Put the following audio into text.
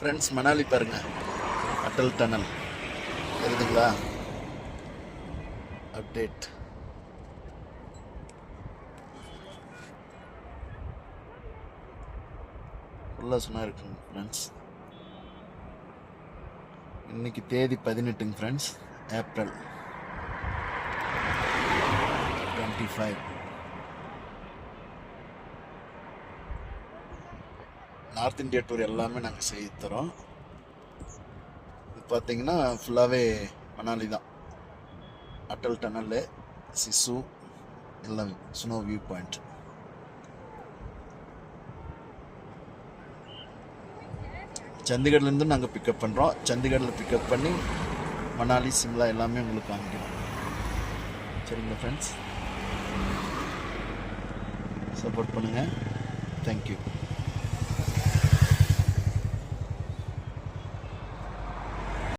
Friends Manali பாருங்க, Atal tunnel தெரியுதுங்களா? Update ஃபுல்லாக சொன்னா இருக்குங்க ஃப்ரெண்ட்ஸ். இன்னைக்கு தேதி 18ங்க friends, April 25. North India tour எல்லாமே நாங்கள் செய்து தரோம். இது பார்த்தீங்கன்னா ஃபுல்லாகவே மணாலி தான். அட்டல் டனல், சிசு எல்லாம் ஸ்னோ வியூ பாயிண்ட். சண்டிகர்லேருந்து நாங்கள் பிக்கப் பண்ணுறோம். சண்டிகரில் பிக்கப் பண்ணி மணாலி, சிம்லா எல்லாமே உங்களுக்கு காமிக்கிறோம். சரிங்களா ஃப்ரெண்ட்ஸ்? சப்போர்ட் பண்ணுங்கள். தேங்க்யூ.